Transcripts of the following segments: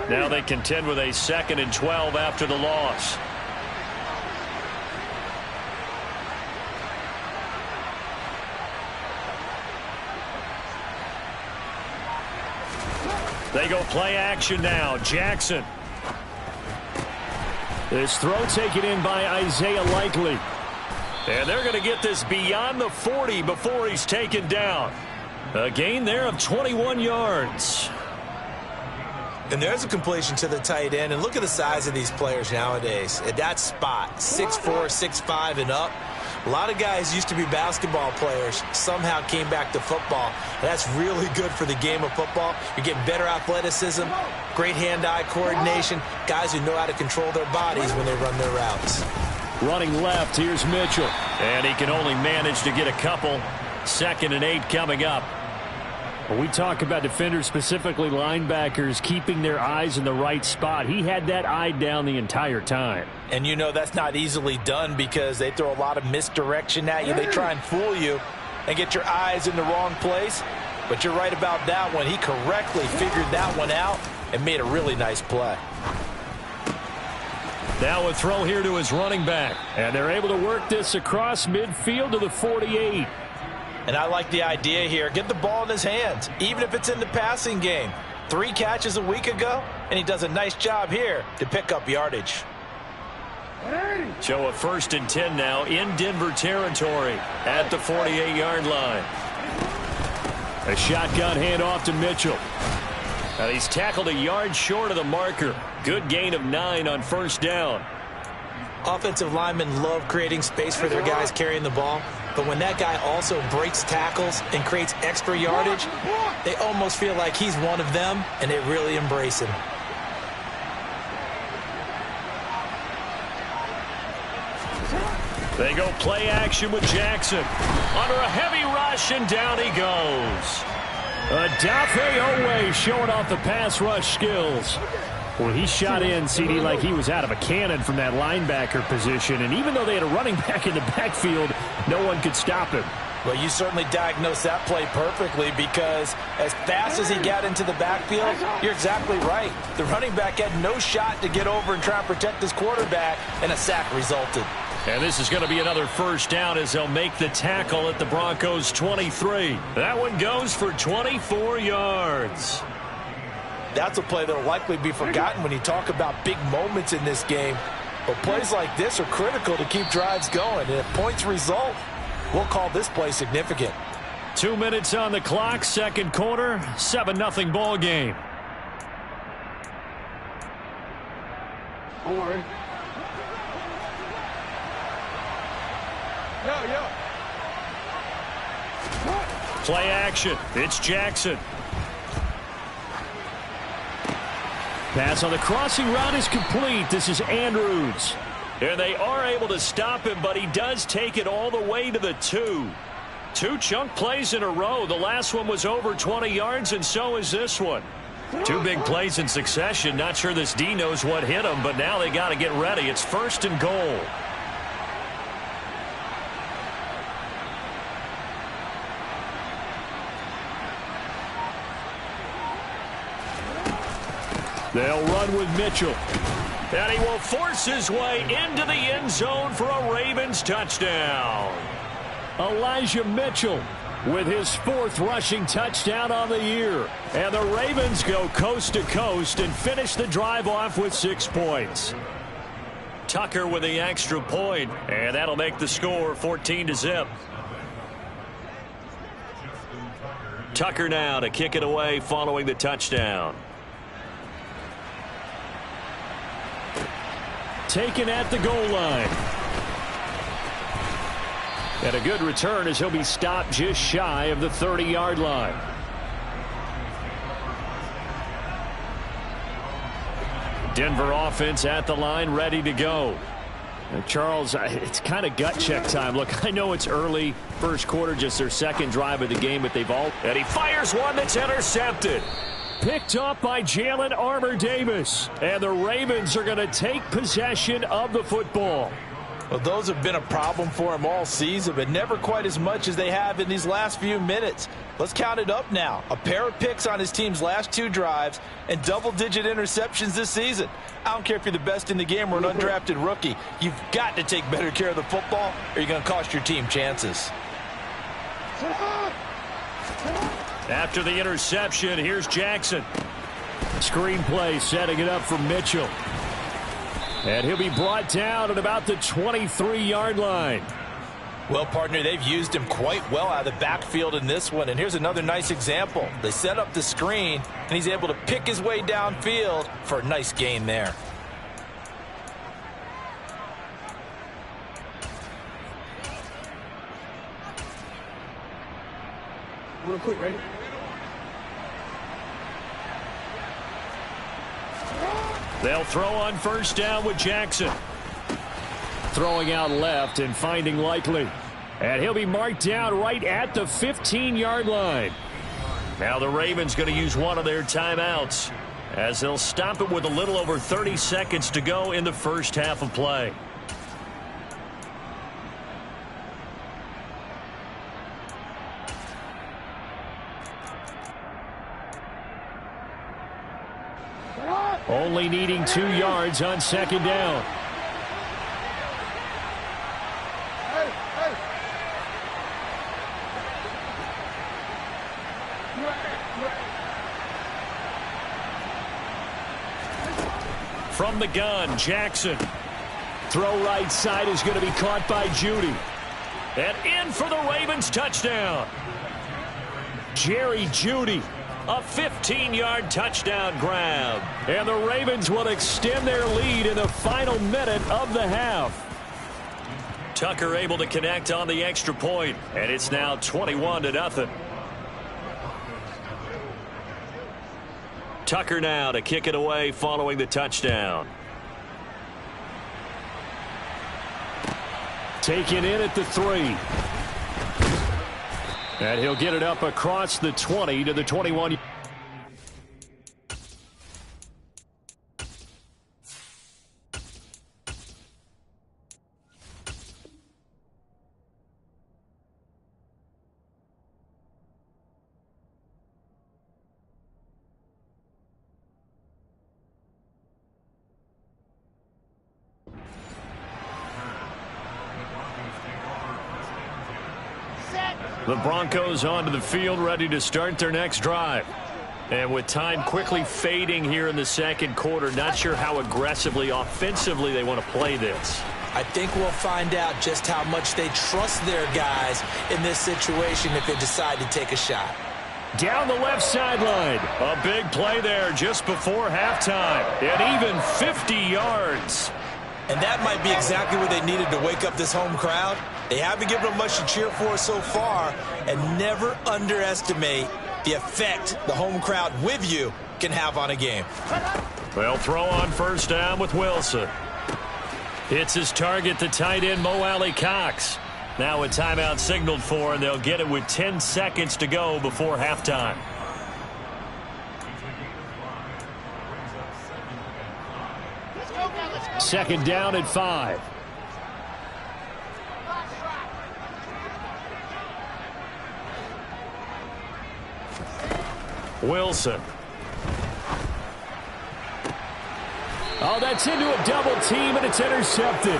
Now they contend with a 2nd and 12 after the loss. They go play action now. Jackson. This throw taken in by Isaiah Likely. And they're going to get this beyond the 40 before he's taken down. A gain there of 21 yards. And there's a completion to the tight end. And look at the size of these players nowadays. At that spot, 6'4", 6'5", and up. A lot of guys used to be basketball players, somehow came back to football. That's really good for the game of football. You're getting better athleticism, great hand-eye coordination, guys who know how to control their bodies when they run their routes. Running left, here's Mitchell. And he can only manage to get a couple. 2nd and 8 coming up. When we talk about defenders, specifically linebackers, keeping their eyes in the right spot, he had that eye down the entire time. And you know that's not easily done because they throw a lot of misdirection at you. They try and fool you and get your eyes in the wrong place. But you're right about that one. He correctly figured that one out and made a really nice play. Now a throw here to his running back. And they're able to work this across midfield to the 48. And I like the idea here. Get the ball in his hands, even if it's in the passing game. 3 catches a week ago, and he does a nice job here to pick up yardage. So a 1st and 10 now in Denver territory at the 48-yard line. A shotgun handoff to Mitchell. And he's tackled a yard short of the marker. Good gain of 9 on 1st down. Offensive linemen love creating space for their guys carrying the ball. But when that guy also breaks tackles and creates extra yardage, they almost feel like he's one of them, and they really embrace him. They go play action with Jackson. Under a heavy rush, and down he goes. Adafe Owe showing off the pass rush skills. Well, he shot in, CD, like he was out of a cannon from that linebacker position. And even though they had a running back in the backfield, no one could stop him. Well, you certainly diagnosed that play perfectly because as fast as he got into the backfield, you're exactly right. The running back had no shot to get over and try and protect his quarterback, and a sack resulted. And this is going to be another 1st down as they'll make the tackle at the Broncos' 23. That one goes for 24 yards. That's a play that will likely be forgotten when you talk about big moments in this game. But plays like this are critical to keep drives going. And if points result, we'll call this play significant. 2 minutes on the clock, 2nd quarter, 7-0 ball game. Play action. It's Jackson. Pass on the crossing route is complete. This is Andrews. And they are able to stop him, but he does take it all the way to the 2. 2 chunk plays in a row. The last one was over 20 yards, and so is this one. 2 big plays in succession. Not sure this D knows what hit him, but now they got to get ready. It's 1st and goal. They'll run with Mitchell. And he will force his way into the end zone for a Ravens touchdown. Elijah Mitchell with his 4th rushing touchdown on the year. And the Ravens go coast to coast and finish the drive off with 6 points. Tucker with the extra point, and that'll make the score 14-0. Tucker now to kick it away following the touchdown. Taken at the goal line. And a good return as he'll be stopped just shy of the 30-yard line. Denver offense at the line, ready to go. And Charles, it's kind of gut check time. Look, I know it's early, 1st quarter, just their 2nd drive of the game, but they've all... And he fires one that's intercepted. Picked up by Jalen Armour-Davis. And the Ravens are going to take possession of the football. Well, those have been a problem for him all season, but never quite as much as they have in these last few minutes. Let's count it up now. A pair of picks on his team's last 2 drives and double-digit interceptions this season. I don't care if you're the best in the game or an undrafted rookie. You've got to take better care of the football or you're going to cost your team chances. After the interception, here's Jackson. Screenplay setting it up for Mitchell. And he'll be brought down at about the 23-yard line. Well, partner, they've used him quite well out of the backfield in this one. And here's another nice example. They set up the screen, and he's able to pick his way downfield for a nice gain there. Real quick, ready? They'll throw on first down with Jackson. Throwing out left and finding Likely. And he'll be marked down right at the 15-yard line. Now the Ravens going to use one of their timeouts as they'll stop it with a little over 30 seconds to go in the first half of play. Only needing 2 yards on second down. From the gun, Jackson. Throw right side is going to be caught by Judy. And in for the Ravens touchdown. Jerry Judy. A 15-yard touchdown grab. And the Ravens will extend their lead in the final minute of the half. Tucker able to connect on the extra point, and it's now 21-0. Tucker now to kick it away following the touchdown. Taken in at the 3. And he'll get it up across the 20 to the 21. The Broncos onto the field, ready to start their next drive. And with time quickly fading here in the second quarter, not sure how aggressively, offensively they want to play this. I think we'll find out just how much they trust their guys in this situation if they decide to take a shot. Down the left sideline. A big play there just before halftime. And even 50 yards. And that might be exactly what they needed to wake up this home crowd. They haven't given them much to cheer for so far, and never underestimate the effect the home crowd with you can have on a game. They'll throw on first down with Wilson. Hits his target, the tight end, Mo Alley-Cox. Now a timeout signaled for, and they'll get it with 10 seconds to go before halftime. Second down at 5. Wilson. Oh, that's into a double team, and it's intercepted.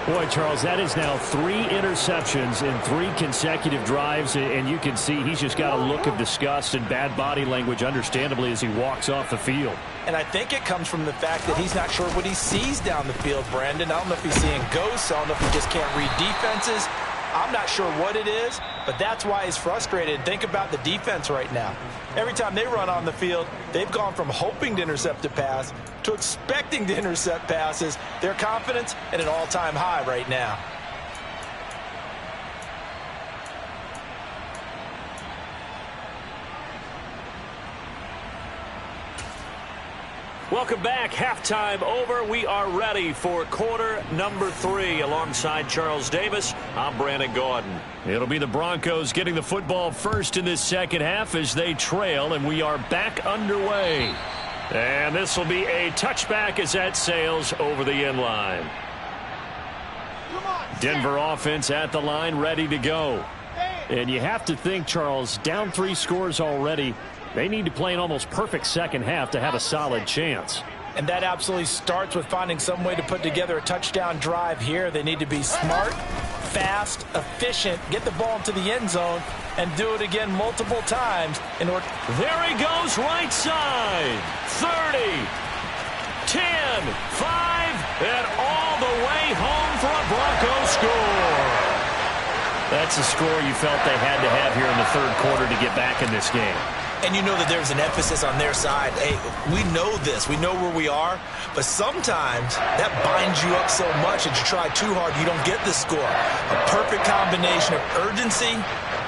Boy, Charles, that is now 3 interceptions in 3 consecutive drives, and you can see he's just got a look of disgust and bad body language, understandably, as he walks off the field. And I think it comes from the fact that he's not sure what he sees down the field, Brandon. I don't know if he's seeing ghosts. I don't know if he just can't read defenses. I'm not sure what it is, but that's why he's frustrated. Think about the defense right now. Every time they run on the field, they've gone from hoping to intercept a pass to expecting to intercept passes. Their confidence at an all-time high right now. Welcome back. Halftime over. We are ready for quarter number 3. Alongside Charles Davis, I'm Brandon Gaudin. It'll be the Broncos getting the football first in this second half as they trail, and we are back underway. And this will be a touchback as that sails over the end line. Denver offense at the line, ready to go. And you have to think, Charles, down 3 scores already. They need to play an almost perfect second half to have a solid chance. And that absolutely starts with finding some way to put together a touchdown drive here. They need to be smart, fast, efficient, get the ball into the end zone, and do it again multiple times in order. There he goes, right side. 30, 10, 5, and all the way home for a Broncos score. That's a score you felt they had to have here in the third quarter to get back in this game. And you know that there's an emphasis on their side. Hey, we know this. We know where we are. But sometimes that binds you up so much that you try too hard, you don't get the score. A perfect combination of urgency,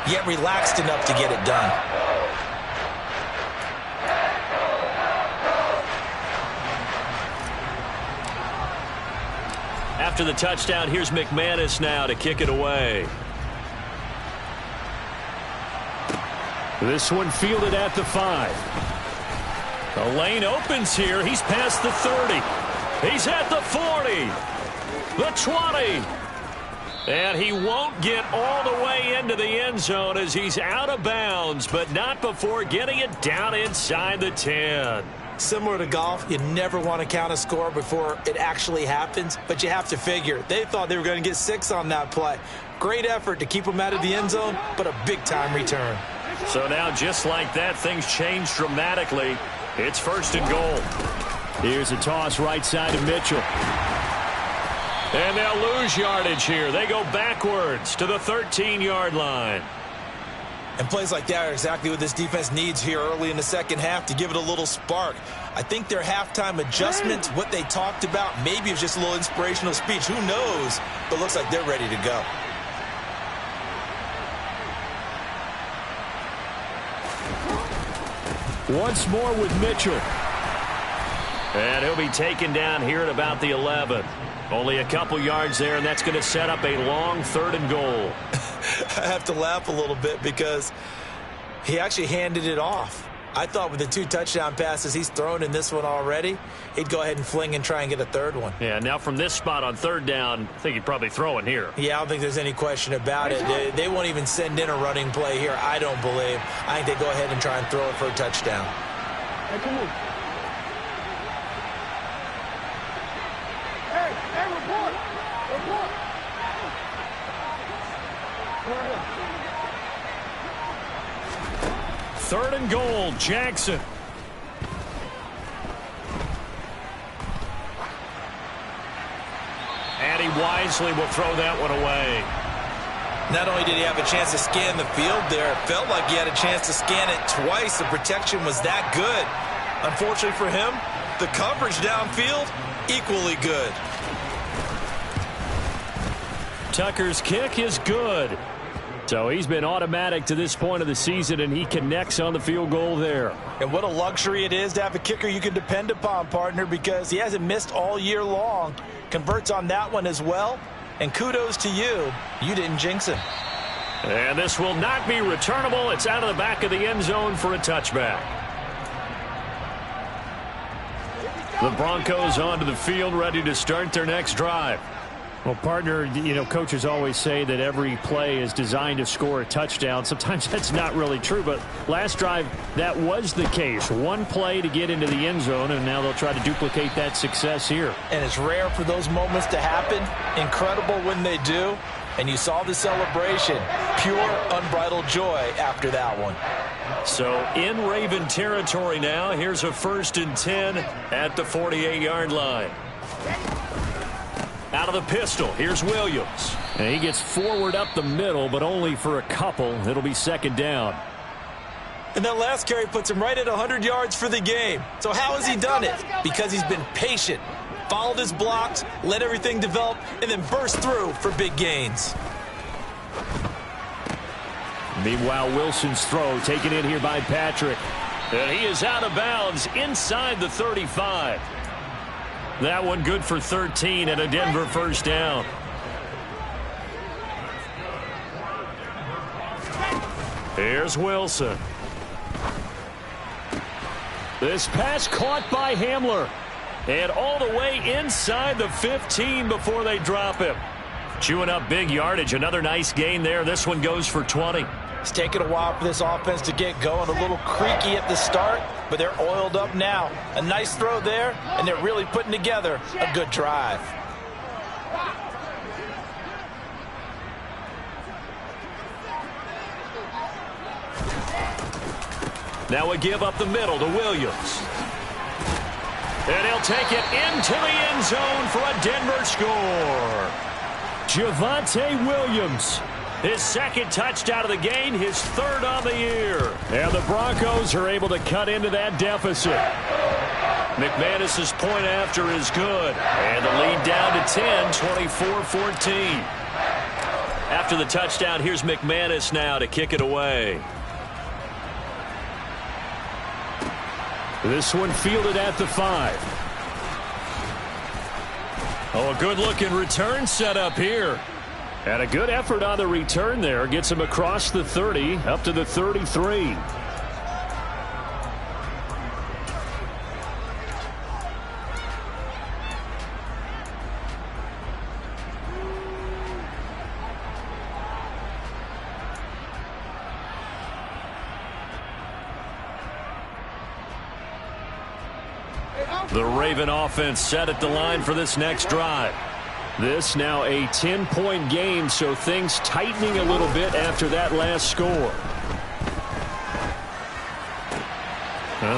yet relaxed enough to get it done. After the touchdown, here's McManus now to kick it away. This one fielded at the 5. The lane opens here. He's past the 30. He's at the 40. The 20. And he won't get all the way into the end zone as he's out of bounds, but not before getting it down inside the 10. Similar to golf, you never want to count a score before it actually happens, but you have to figure. They thought they were going to get 6 on that play. Great effort to keep them out of the end zone, but a big-time return. So now, just like that, things change dramatically. It's 1st and goal. Here's a toss right side to Mitchell. And they'll lose yardage here. They go backwards to the 13-yard line. And plays like that are exactly what this defense needs here early in the second half to give it a little spark. I think their halftime adjustments, what they talked about, maybe it's just a little inspirational speech. Who knows? But looks like they're ready to go. Once more with Mitchell. And he'll be taken down here at about the 11. Only a couple yards there, and that's going to set up a long 3rd and goal. I have to laugh a little bit because he actually handed it off. I thought with the 2 touchdown passes he's thrown in this one already, he'd go ahead and fling and try and get a 3rd one. Yeah, now from this spot on 3rd down, I think he'd probably throw it here. Yeah, I don't think there's any question about it. They won't even send in a running play here, I don't believe. I think they go ahead and try and throw it for a touchdown. Hey, come on. Hey, report. Report. Right here. 3rd and goal, Jackson. And he wisely will throw that one away. Not only did he have a chance to scan the field there, it felt like he had a chance to scan it twice. The protection was that good. Unfortunately for him, the coverage downfield, equally good. Tucker's kick is good. So he's been automatic to this point of the season, and he connects on the field goal there. And what a luxury it is to have a kicker you can depend upon, partner, because he hasn't missed all year long. Converts on that one as well. And kudos to you. You didn't jinx him. And this will not be returnable. It's out of the back of the end zone for a touchback. The Broncos onto the field, ready to start their next drive. Well, partner, you know, coaches always say that every play is designed to score a touchdown. Sometimes that's not really true, but last drive, that was the case. One play to get into the end zone, and now they'll try to duplicate that success here. And it's rare for those moments to happen. Incredible when they do. And you saw the celebration. Pure, unbridled joy after that one. So in Raven territory now, here's a 1st and 10 at the 48-yard line. Out of the pistol, here's Williams. And he gets forward up the middle, but only for a couple. It'll be 2nd down. And that last carry puts him right at 100 yards for the game. So how has he done it? Because he's been patient, followed his blocks, let everything develop, and then burst through for big gains. Meanwhile, Wilson's throw taken in here by Patrick. And he is out of bounds inside the 35. That one good for 13 and a Denver 1st down. Here's Wilson. This pass caught by Hamler. And all the way inside the 15 before they drop him. Chewing up big yardage. Another nice gain there. This one goes for 20. It's taken a while for this offense to get going. A little creaky at the start, but they're oiled up now. A nice throw there, and they're really putting together a good drive. Now a give up the middle to Williams. And he'll take it into the end zone for a Denver score. Javonte Williams, his second touchdown of the game, his third on the year. And the Broncos are able to cut into that deficit. McManus's point after is good. And the lead down to 10, 24-14. After the touchdown, here's McManus now to kick it away. This one fielded at the 5. Oh, a good-looking return set up here. And a good effort on the return there. Gets him across the 30, up to the 33. The Raven offense set at the line for this next drive. This now a 10-point game, so things tightening a little bit after that last score.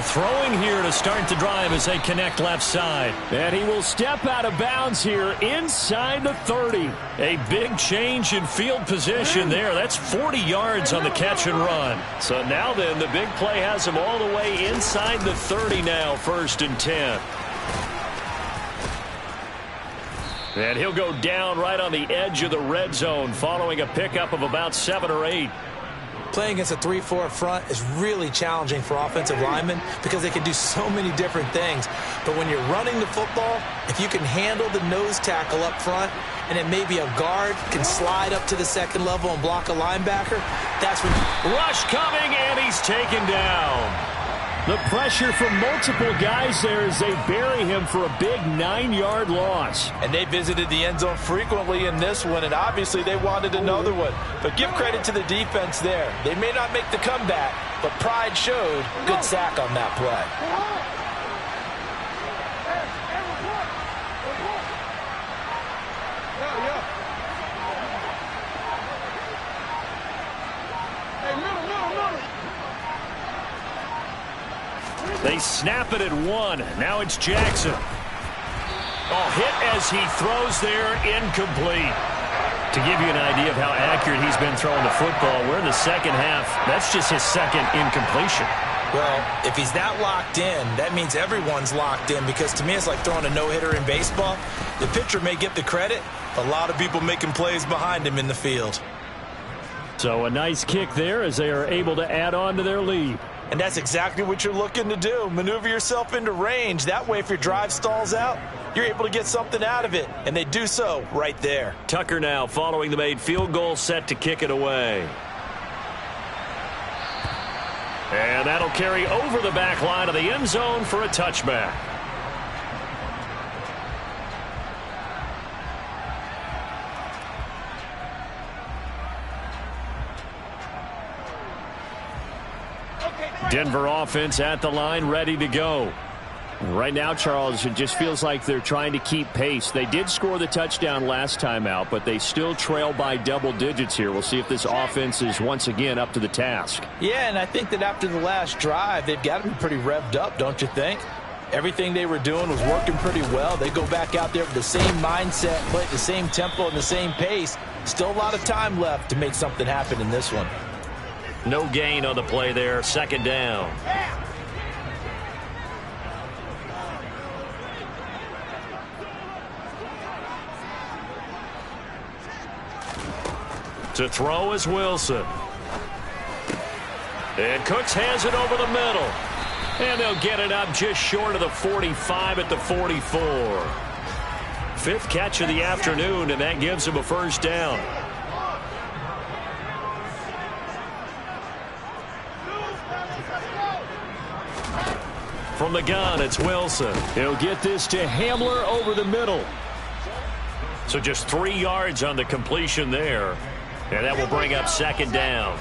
Throwing here to start the drive as they connect left side. And he will step out of bounds here inside the 30. A big change in field position there. That's 40 yards on the catch and run. So now then, the big play has him all the way inside the 30 now, 1st and 10. And he'll go down right on the edge of the red zone following a pickup of about 7 or 8. Playing against a 3-4 front is really challenging for offensive linemen because they can do so many different things. But when you're running the football, if you can handle the nose tackle up front and then maybe a guard can slide up to the second level and block a linebacker, that's when... Rush coming, and he's taken down. The pressure from multiple guys there as they bury him for a big 9-yard loss. And they visited the end zone frequently in this one, and obviously they wanted another one. But give credit to the defense there. They may not make the comeback, but pride showed. Good sack on that play. They snap it at 1. Now it's Jackson. Oh, hit as he throws there, incomplete. To give you an idea of how accurate he's been throwing the football, we're in the second half. That's just his second incompletion. Well, if he's that locked in, that means everyone's locked in, because to me it's like throwing a no-hitter in baseball. The pitcher may get the credit, a lot of people making plays behind him in the field. So a nice kick there as they are able to add on to their lead. And that's exactly what you're looking to do. Maneuver yourself into range. That way, if your drive stalls out, you're able to get something out of it. And they do so right there. Tucker now following the made field goal, set to kick it away. And that'll carry over the back line of the end zone for a touchback. Denver offense at the line, ready to go. Right now, Charles, it just feels like they're trying to keep pace. They did score the touchdown last time out, but they still trail by double digits here. We'll see if this offense is once again up to the task. Yeah, and I think that after the last drive, they've got to be pretty revved up, don't you think? Everything they were doing was working pretty well. They go back out there with the same mindset, play at the same tempo and the same pace. Still a lot of time left to make something happen in this one. No gain on the play there, 2nd down. To throw is Wilson. And Cooks has it over the middle. And they'll get it up just short of the 45 at the 44. 5th catch of the afternoon, and that gives him a 1st down. From the gun, it's Wilson. He'll get this to Hamler over the middle. So just 3 yards on the completion there. And that will bring up second down.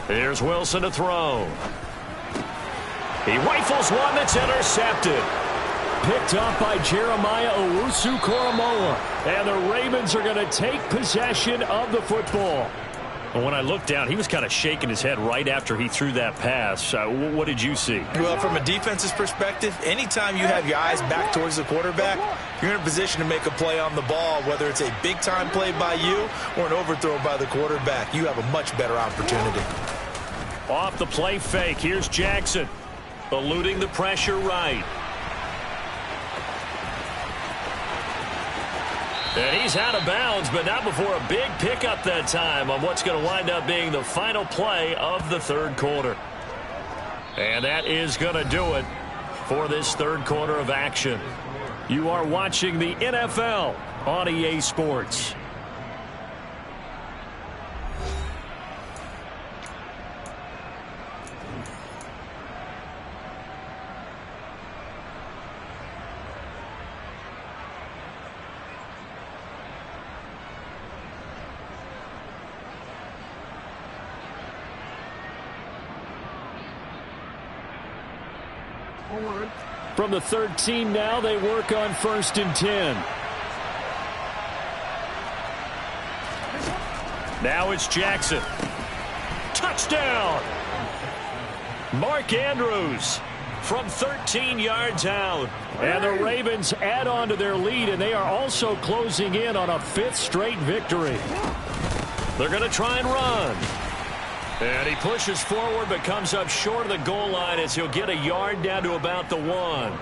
Here's Wilson to throw. He rifles one that's intercepted. Picked up by Jeremiah Owusu-Koramoah. And the Ravens are going to take possession of the football. When I looked down, he was kind of shaking his head right after he threw that pass. What did you see? Well, from a defense's perspective, anytime you have your eyes back towards the quarterback, you're in a position to make a play on the ball, whether it's a big-time play by you or an overthrow by the quarterback. You have a much better opportunity. Off the play fake, here's Jackson. Eluding the pressure right. And he's out of bounds, but not before a big pickup that time on what's going to wind up being the final play of the third quarter. And that is going to do it for this third quarter of action. You are watching the NFL on EA Sports. From the 13 now, they work on 1st and 10. Now it's Jackson. Touchdown! Mark Andrews from 13 yards out. And the Ravens add on to their lead, and they are also closing in on a 5th straight victory. They're going to try and run. And he pushes forward but comes up short of the goal line as he'll get a yard down to about the 1.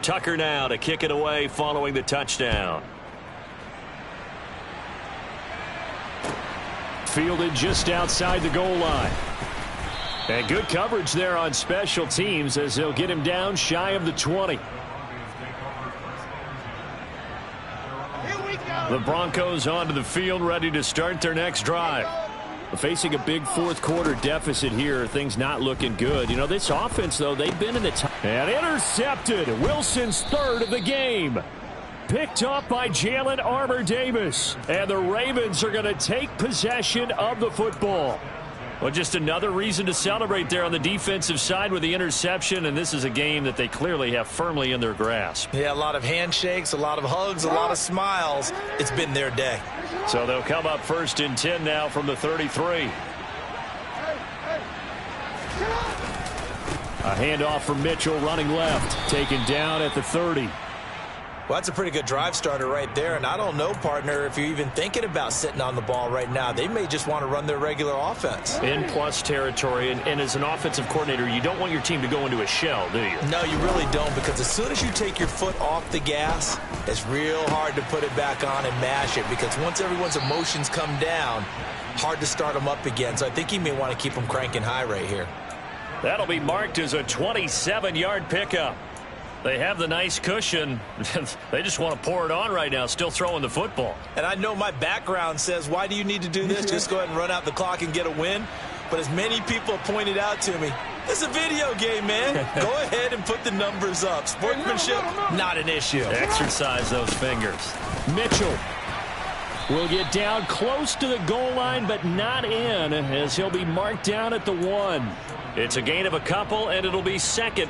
Tucker now to kick it away following the touchdown. Fielded just outside the goal line. And good coverage there on special teams as they'll get him down shy of the 20. The Broncos onto the field, ready to start their next drive. Facing a big fourth quarter deficit here, things not looking good. You know, this offense, though, they've been in the top. And intercepted. Wilson's 3rd of the game. Picked up by Jalen Armour-Davis. And the Ravens are going to take possession of the football. Well, just another reason to celebrate there on the defensive side with the interception, and this is a game that they clearly have firmly in their grasp. Yeah, a lot of handshakes, a lot of hugs, a lot of smiles. It's been their day. So they'll come up 1st and 10 now from the 33. A handoff from Mitchell running left, taken down at the 30. Well, that's a pretty good drive starter right there, and I don't know, partner, if you're even thinking about sitting on the ball right now. They may just want to run their regular offense. In plus territory, and as an offensive coordinator, you don't want your team to go into a shell, do you? No, you really don't, because as soon as you take your foot off the gas, it's real hard to put it back on and mash it, because once everyone's emotions come down, hard to start them up again. So I think you may want to keep them cranking high right here. That'll be marked as a 27-yard pickup. They have the nice cushion. They just want to pour it on right now, still throwing the football. And I know my background says, why do you need to do this? Just go ahead and run out the clock and get a win. But as many people have pointed out to me, this is a video game, man. Go ahead and put the numbers up. Sportsmanship, not an issue. Exercise those fingers. Mitchell will get down close to the goal line, but not in, as he'll be marked down at the 1. It's a gain of a couple, and it'll be 2nd.